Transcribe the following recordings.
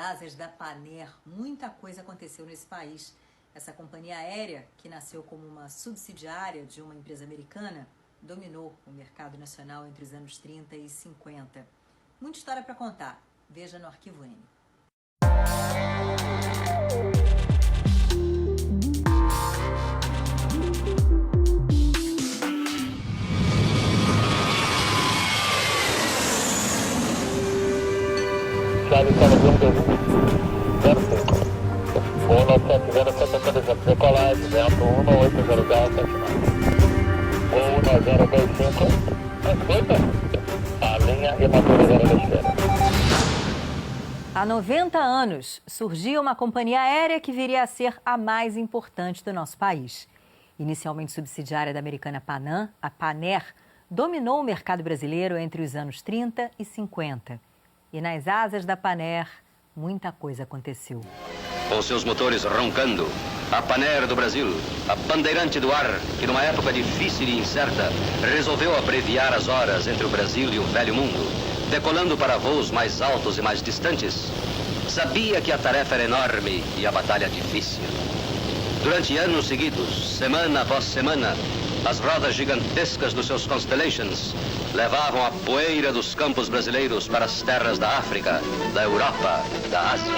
asas da Panair, muita coisa aconteceu nesse país. Essa companhia aérea, que nasceu como uma subsidiária de uma empresa americana, dominou o mercado nacional entre os anos 30 e 50. Muita história para contar. Veja no Arquivo N. Charlie 721, perfeito. 1970, decolagem, vento 1800, 1025, a linha e motor 0 esquerda. Há 90 anos, surgiu uma companhia aérea que viria a ser a mais importante do nosso país. Inicialmente subsidiária da americana Panam, a Panair dominou o mercado brasileiro entre os anos 30 e 50. E nas asas da Panair, muita coisa aconteceu. Com seus motores roncando, a Panair do Brasil, a bandeirante do ar, que numa época difícil e incerta, resolveu abreviar as horas entre o Brasil e o velho mundo, decolando para voos mais altos e mais distantes, sabia que a tarefa era enorme e a batalha difícil. Durante anos seguidos, semana após semana, as rodas gigantescas dos seus Constellations levavam a poeira dos campos brasileiros para as terras da África, da Europa, da Ásia.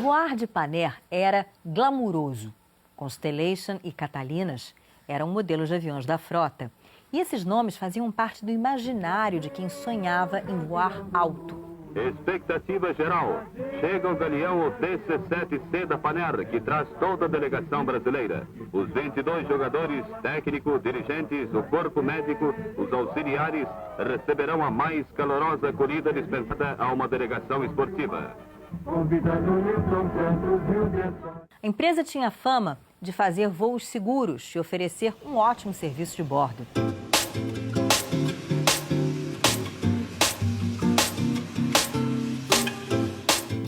Voar de Panair era glamuroso. Constellation e Catalinas eram modelos de aviões da frota. E esses nomes faziam parte do imaginário de quem sonhava em voar alto. Expectativa geral. Chega o galeão DC-7C da Panair, que traz toda a delegação brasileira. Os 22 jogadores, técnicos, dirigentes, o corpo médico, os auxiliares, receberão a mais calorosa acolhida dispensada a uma delegação esportiva. A empresa tinha fama de fazer voos seguros e oferecer um ótimo serviço de bordo.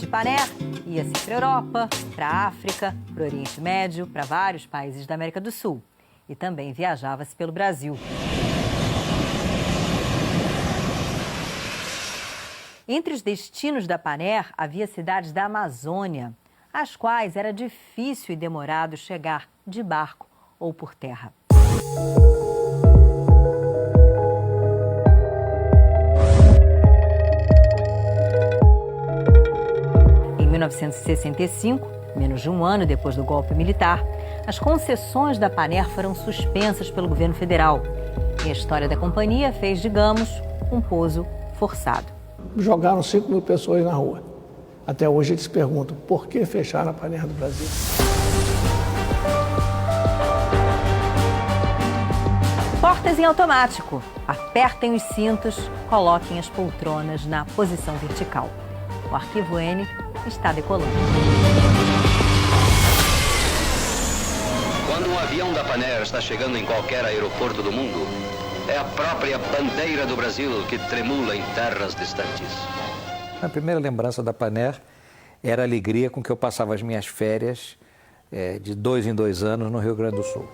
Panair ia-se para a Europa, para a África, para o Oriente Médio, para vários países da América do Sul. E também viajava-se pelo Brasil. Entre os destinos da Panair havia cidades da Amazônia, às quais era difícil e demorado chegar de barco ou por terra. Em 1965, menos de um ano depois do golpe militar, as concessões da Panair foram suspensas pelo governo federal. E a história da companhia fez, digamos, um pouso forçado. Jogaram 5.000 pessoas na rua. Até hoje eles perguntam por que fecharam a Panair do Brasil. Portas em automático. Apertem os cintos, coloquem as poltronas na posição vertical. O Arquivo N está decolando. Quando um avião da Panair está chegando em qualquer aeroporto do mundo, é a própria bandeira do Brasil que tremula em terras distantes. A primeira lembrança da Panair era a alegria com que eu passava as minhas férias de 2 em 2 anos no Rio Grande do Sul.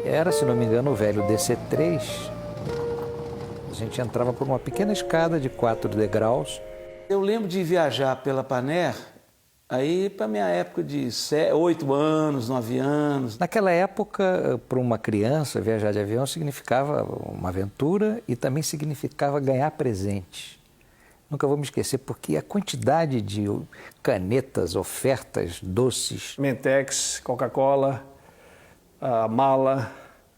Era, se não me engano, o velho DC-3. A gente entrava por uma pequena escada de 4 degraus. Eu lembro de viajar pela Panair, aí para minha época de 8 anos, 9 anos. Naquela época, para uma criança, viajar de avião significava uma aventura e também significava ganhar presente. Nunca vou me esquecer, porque a quantidade de canetas, ofertas, doces... Mentex, Coca-Cola, a mala,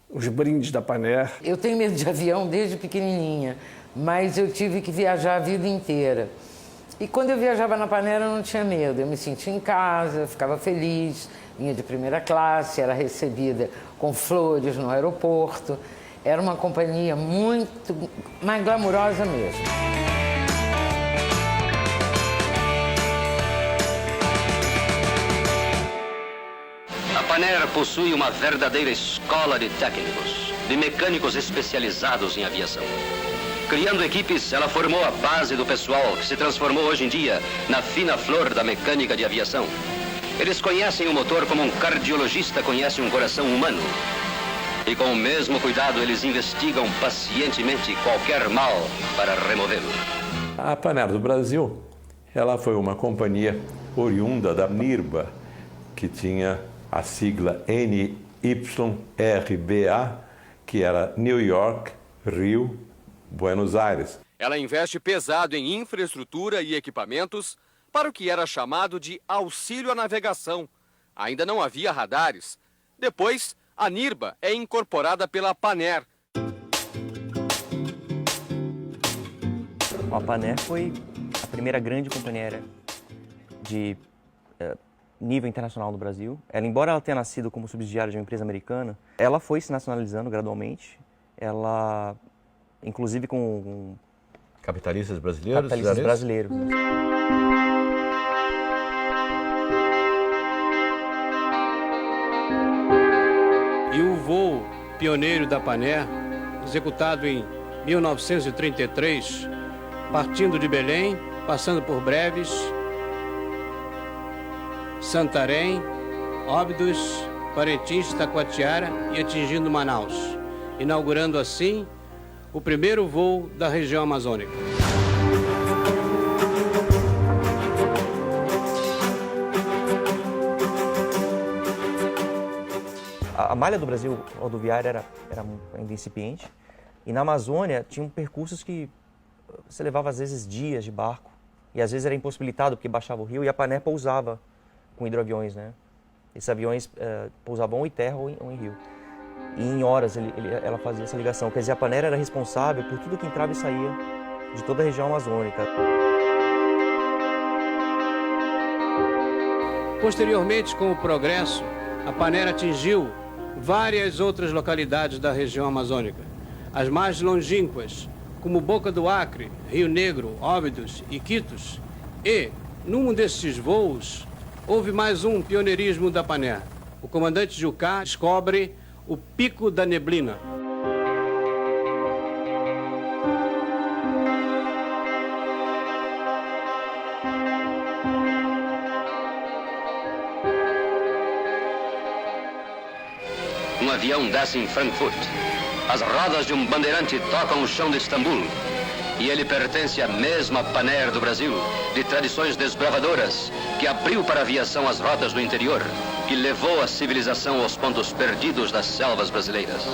os brindes da Panair. Eu tenho medo de avião desde pequenininha, mas eu tive que viajar a vida inteira. E quando eu viajava na Panair eu não tinha medo, eu me sentia em casa, ficava feliz, vinha de primeira classe, era recebida com flores no aeroporto. Era uma companhia muito mais glamurosa mesmo. A Panair possui uma verdadeira escola de técnicos, de mecânicos especializados em aviação. Criando equipes, ela formou a base do pessoal que se transformou hoje em dia na fina flor da mecânica de aviação. Eles conhecem o motor como um cardiologista conhece um coração humano. E com o mesmo cuidado, eles investigam pacientemente qualquer mal para removê-lo. A Panair do Brasil Ela foi uma companhia oriunda da NIRBA, que tinha a sigla NYRBA, que era New York, Rio, Buenos Aires. Ela investe pesado em infraestrutura e equipamentos para o que era chamado de auxílio à navegação. Ainda não havia radares. Depois, a NIRBA é incorporada pela Paner. A Paner foi a primeira grande companhia aérea de nível internacional no Brasil. Ela, embora ela tenha nascido como subsidiária de uma empresa americana, ela foi se nacionalizando gradualmente. Ela, inclusive com Capitalistas brasileiros? Capitalistas brasileiros. E o voo pioneiro da Paner, executado em 1933, partindo de Belém, passando por Breves, Santarém, Óbidos, Parintins, Taquatiara e atingindo Manaus, inaugurando assim o primeiro voo da região amazônica. A malha do Brasil rodoviária era ainda incipiente, e na Amazônia tinham percursos que você levava às vezes dias de barco, e às vezes era impossibilitado porque baixava o rio, e a Paner pousava com hidroaviões, né? Esses aviões pousavam ou em terra ou em rio. E em horas ela fazia essa ligação. Quer dizer, a Paner era responsável por tudo que entrava e saía de toda a região amazônica. Posteriormente, com o progresso, a Paner atingiu várias outras localidades da região amazônica. As mais longínquas, como Boca do Acre, Rio Negro, Óbidos e Iquitos. E, num desses voos, houve mais um pioneirismo da Paner. O comandante Jucá descobre o Pico da Neblina. Um avião desce em Frankfurt. As rodas de um bandeirante tocam o chão de Istambul. E ele pertence à mesma Paner do Brasil, de tradições desbravadoras, que abriu para a aviação as rotas do interior, que levou a civilização aos pontos perdidos das selvas brasileiras.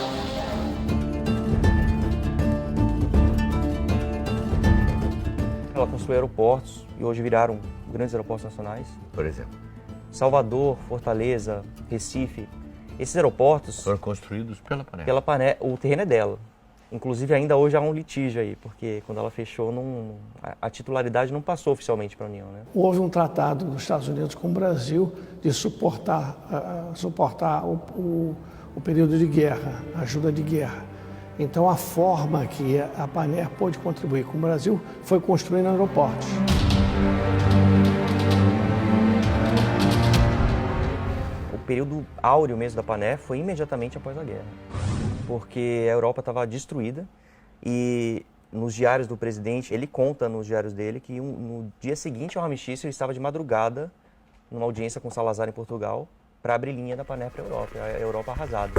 Ela construiu aeroportos e hoje viraram grandes aeroportos nacionais. Por exemplo? Salvador, Fortaleza, Recife. Esses aeroportos foram construídos pela Paner. Pela Paner, o terreno é dela. Inclusive, ainda hoje há um litígio aí, porque quando ela fechou, a titularidade não passou oficialmente para a União, né? Houve um tratado dos Estados Unidos com o Brasil de suportar o período de guerra, ajuda de guerra. Então, a forma que a Paner pôde contribuir com o Brasil foi construindo aeroportos. O período áureo mesmo da Paner foi imediatamente após a guerra, porque a Europa estava destruída e nos diários do presidente, ele conta nos diários dele que no dia seguinte ao armistício ele estava de madrugada numa audiência com Salazar em Portugal para abrir linha da Paner para a Europa arrasada.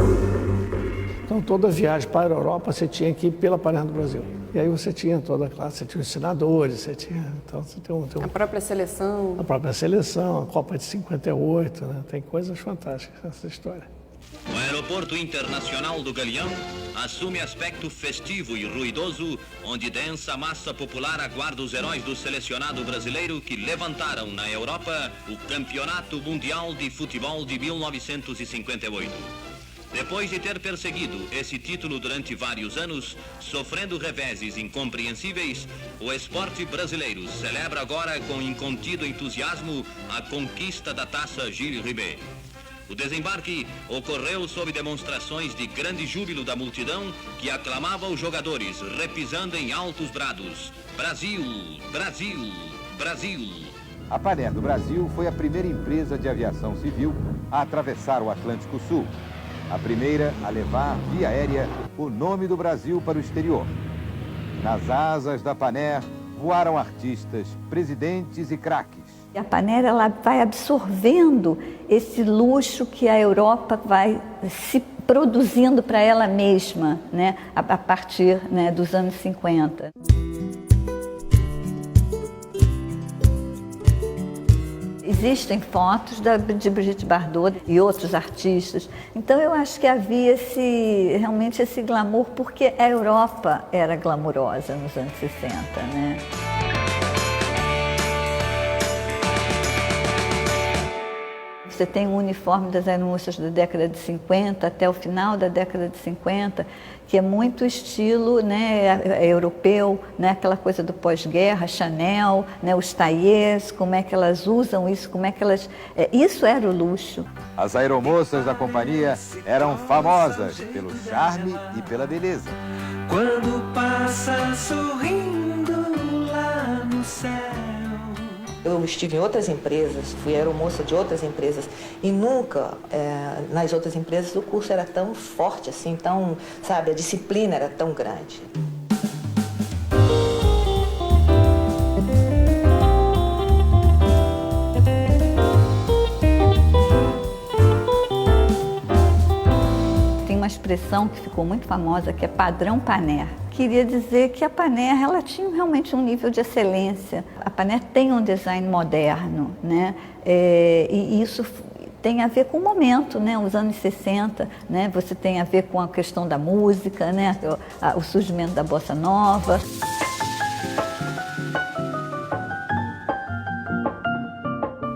Então toda viagem para a Europa você tinha que ir pela Paner do Brasil. E aí você tinha toda a classe, você tinha os senadores, você tinha... Então você tem a própria seleção. A própria seleção, a Copa de 58, né? Tem coisas fantásticas nessa história. O Aeroporto Internacional do Galeão assume aspecto festivo e ruidoso, onde densa massa popular aguarda os heróis do selecionado brasileiro que levantaram na Europa o Campeonato Mundial de Futebol de 1958. Depois de ter perseguido esse título durante vários anos, sofrendo reveses incompreensíveis, o esporte brasileiro celebra agora com incontido entusiasmo a conquista da taça Gilles Rimet. O desembarque ocorreu sob demonstrações de grande júbilo da multidão que aclamava os jogadores, repisando em altos brados: Brasil, Brasil, Brasil. A Paner do Brasil foi a primeira empresa de aviação civil a atravessar o Atlântico Sul. A primeira a levar, via aérea, o nome do Brasil para o exterior. Nas asas da Paner voaram artistas, presidentes e craques. A Paner ela vai absorvendo esse luxo que a Europa vai se produzindo para ela mesma, né, a partir, né, dos anos 50. existem fotos de Brigitte Bardot e outros artistas. Então eu acho que havia realmente esse glamour, porque a Europa era glamurosa nos anos 60, né? Você tem o uniforme das aeromoças da década de 50 até o final da década de 50, que é muito estilo, né, europeu, né, aquela coisa do pós-guerra, Chanel, né, os taillés, como é que elas usam isso, como é que elas... isso era o luxo. As aeromoças da companhia eram famosas pelo charme e pela beleza. Quando passa sorrindo lá no céu. Eu estive em outras empresas, fui aeromoça de outras empresas e nunca, nas outras empresas, o curso era tão forte assim, tão, sabe, a disciplina era tão grande. Tem uma expressão que ficou muito famosa, que é padrão Paner. Queria dizer que a Paner, ela tinha realmente um nível de excelência. A Paner tem um design moderno, né? E isso tem a ver com o momento, né? Os anos 60, né? Você tem a ver com a questão da música, né? O surgimento da bossa nova.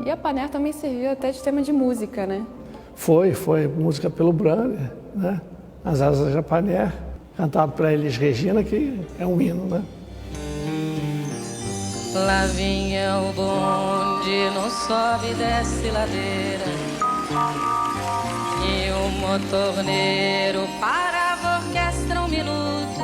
E a Paner também serviu até de tema de música, né? Foi música pelo Brahner, né? As Asas da Paner, cantado para Elis Regina, que é um hino, né? Lá vinha o bonde, não sobe e desce ladeira, e o motorneiro parava a orquestra um minuto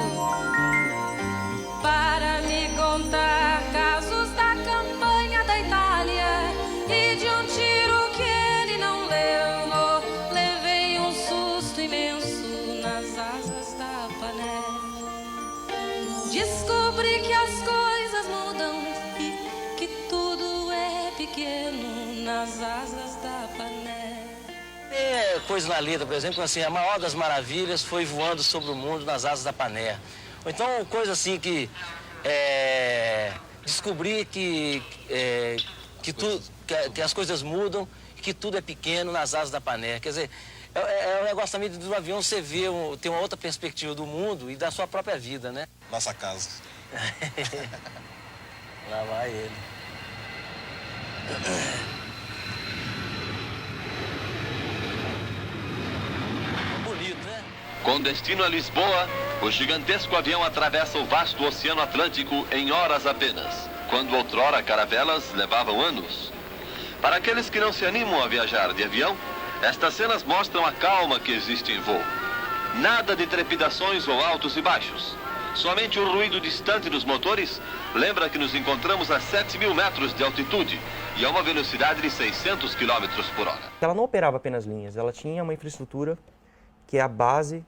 para me contar casos da campanha da Itália e de um tiro que ele não levou. Levei um susto imenso nas asas da Paner. Descobri que as coisas mudam e que tudo é pequeno nas asas da Paner. Tem coisa na letra, por exemplo, assim, a maior das maravilhas foi voando sobre o mundo nas asas da Paner. Ou então, coisa assim que descobrir que as coisas mudam, que tudo é pequeno nas asas da Paner. Quer dizer, é um negócio também do avião, você vê, tem uma outra perspectiva do mundo e da sua própria vida, né? Nossa casa. Lá vai ele. Bonito, né? Com destino a Lisboa, o gigantesco avião atravessa o vasto Oceano Atlântico em horas apenas, quando outrora caravelas levavam anos. Para aqueles que não se animam a viajar de avião, estas cenas mostram a calma que existe em voo. Nada de trepidações ou altos e baixos. Somente o ruído distante dos motores lembra que nos encontramos a 7.000 metros de altitude e a uma velocidade de 600 km por hora. Ela não operava apenas linhas, ela tinha uma infraestrutura que é a base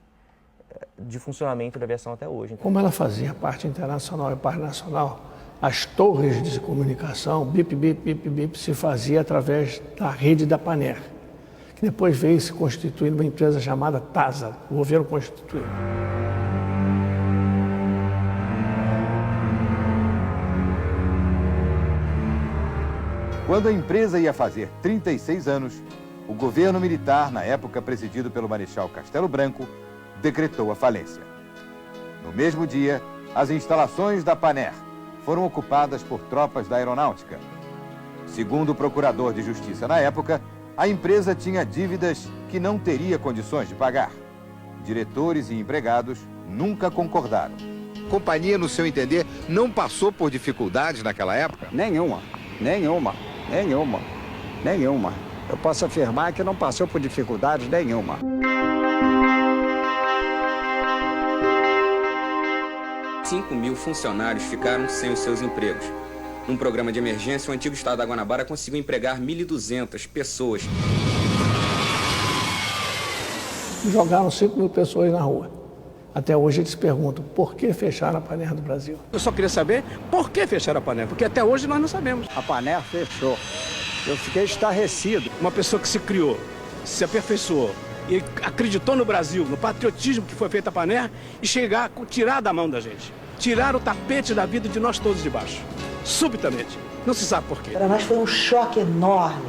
de funcionamento da aviação até hoje. Como ela fazia parte internacional e parte nacional, as torres de comunicação, bip, bip, bip, bip, se fazia através da rede da Paner, que depois veio se constituir numa empresa chamada TASA, o governo constituiu. Quando a empresa ia fazer 36 anos, o governo militar, na época presidido pelo Marechal Castelo Branco, decretou a falência. No mesmo dia, as instalações da Paner foram ocupadas por tropas da aeronáutica. Segundo o procurador de justiça na época, a empresa tinha dívidas que não teria condições de pagar. Diretores e empregados nunca concordaram. A companhia, no seu entender, não passou por dificuldades naquela época? Nenhuma. Eu posso afirmar que não passou por dificuldades nenhuma. Cinco 5.000 funcionários ficaram sem os seus empregos. Num programa de emergência, o antigo estado da Guanabara conseguiu empregar 1.200 pessoas. Jogaram 5.000 pessoas na rua. Até hoje eles perguntam, por que fecharam a Paner do Brasil? Eu só queria saber por que fecharam a Paner, porque até hoje nós não sabemos. A Paner fechou. Eu fiquei estarrecido. Uma pessoa que se criou, se aperfeiçoou e acreditou no Brasil, no patriotismo que foi feito a Paner, e tirar da mão da gente. Tirar o tapete da vida de nós todos de baixo. subitamente. Não se sabe por quê. Para nós foi um choque enorme.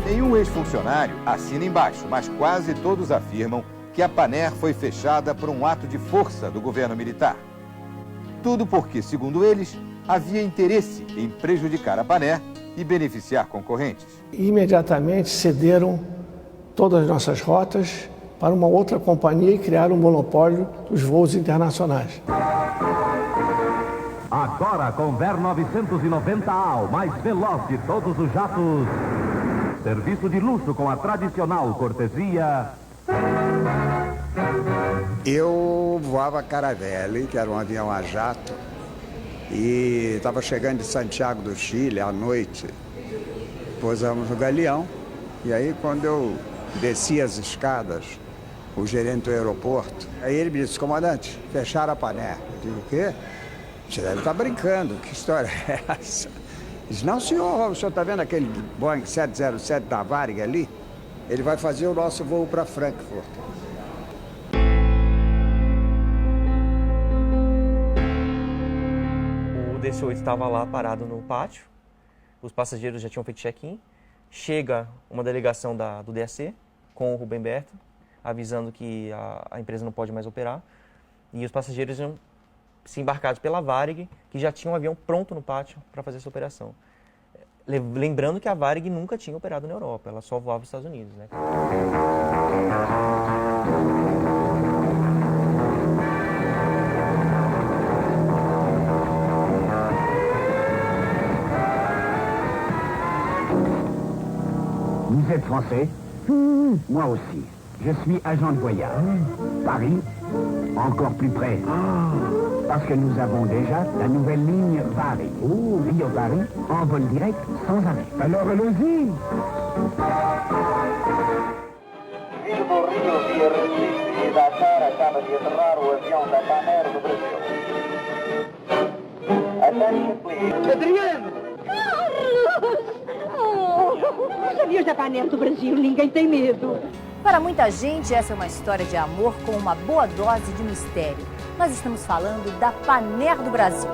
Nenhum ex-funcionário assina embaixo, mas quase todos afirmam que a Panair foi fechada por um ato de força do governo militar. Tudo porque, segundo eles, havia interesse em prejudicar a Panair e beneficiar concorrentes. Imediatamente cederam todas as nossas rotas para uma outra companhia e criaram um monopólio dos voos internacionais. Agora com VER 990A, o mais veloz de todos os jatos. Serviço de luxo com a tradicional cortesia. Eu voava Caravelle, que era um avião a jato, e estava chegando de Santiago do Chile à noite. Pousamos no Galeão, e aí quando eu desci as escadas, o gerente do aeroporto, aí ele me disse: comandante, fecharam a Panair. Eu digo: o quê? Você deve estar brincando, que história é essa? Ele disse: não, senhor, o senhor está vendo aquele Boeing 707 da Varig ali? Ele vai fazer o nosso voo para Frankfurt. O DC-8 estava lá parado no pátio, os passageiros já tinham feito check-in, chega uma delegação do DAC com o Rubem Berta, avisando que a empresa não pode mais operar, e os passageiros iam se embarcados pela Varig, que já tinha um avião pronto no pátio para fazer essa operação. Lembrando que a Varig nunca tinha operado na Europa, ela só voava nos Estados Unidos, né? Vous êtes français? Moi aussi. Je suis agent de voyage. Paris, encore plus près. Parce que nous avons déjà la nouvelle ligne Varig. Rio-Paris, en vol direct, sans arrêt. Alors allons-y! Vindo do Rio via Recife e Dakar, acaba de aterrar o avião da Panair do Brasil. Attention, please. Adriano! Carlos! Os aviões da Panair do Brasil, ninguém tem medo. Para muita gente, essa é uma história de amor com uma boa dose de mistério. Nós estamos falando da Panair do Brasil.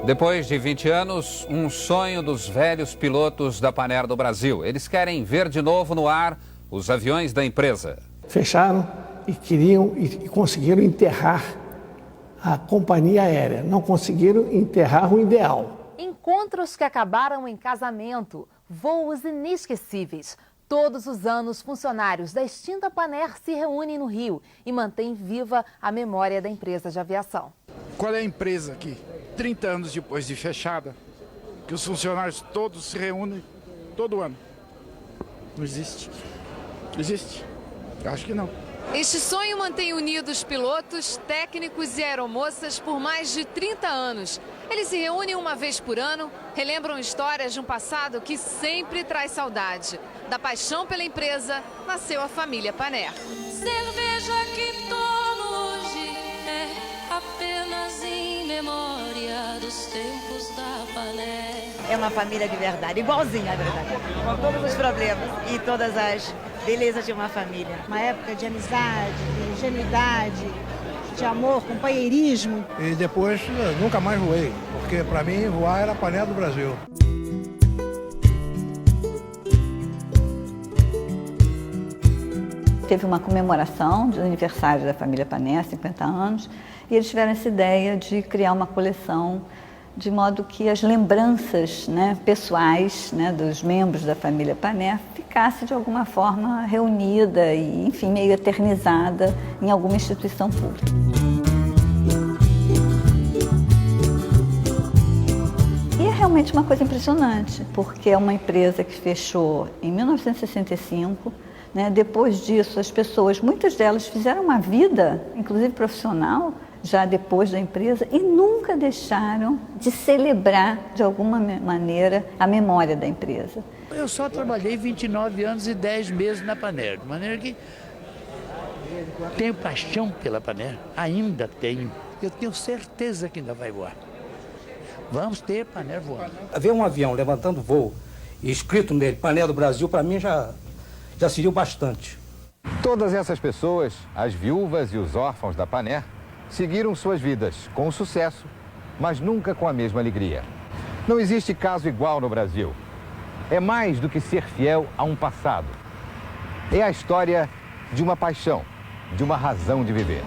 Depois de 20 anos, um sonho dos velhos pilotos da Panair do Brasil. Eles querem ver de novo no ar os aviões da empresa. Fecharam e queriam e conseguiram enterrar a companhia aérea. Não conseguiram enterrar o ideal. Encontros que acabaram em casamento, voos inesquecíveis. Todos os anos, funcionários da extinta Panair se reúnem no Rio e mantêm viva a memória da empresa de aviação. Qual é a empresa que, 30 anos depois de fechada, que os funcionários todos se reúnem todo ano? Não existe. Existe? Eu acho que não. Este sonho mantém unidos pilotos, técnicos e aeromoças por mais de 30 anos. Eles se reúnem uma vez por ano, relembram histórias de um passado que sempre traz saudade. Da paixão pela empresa, nasceu a família Panair. Cerveja que tomo hoje é apenas em memória dos tempos da Panair. É uma família de verdade, igualzinha, na verdade. Com todos os problemas e todas as belezas de uma família. Uma época de amizade, de ingenuidade, de amor, companheirismo. E depois nunca mais voei, porque para mim voar era a Panair do Brasil. Teve uma comemoração do aniversário da família Panair, 50 anos, e eles tiveram essa ideia de criar uma coleção de modo que as lembranças, pessoais, dos membros da família Panair ficasse de alguma forma reunida e, enfim, meio eternizada em alguma instituição pública. E é realmente uma coisa impressionante, porque é uma empresa que fechou em 1965, né? Depois disso, as pessoas, muitas delas fizeram uma vida, inclusive profissional, já depois da empresa, e nunca deixaram de celebrar, de alguma maneira, a memória da empresa. Eu só trabalhei 29 anos e 10 meses na Panair, de maneira que tenho paixão pela Panair, ainda tenho. Eu tenho certeza que ainda vai voar. Vamos ter Panair voando. Ver um avião levantando voo e escrito nele, Panair do Brasil, para mim já seria bastante. Todas essas pessoas, as viúvas e os órfãos da Panair, seguiram suas vidas com sucesso, mas nunca com a mesma alegria. Não existe caso igual no Brasil. É mais do que ser fiel a um passado. É a história de uma paixão, de uma razão de viver.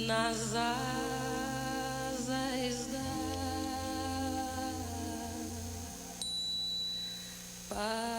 Nas asas da paz.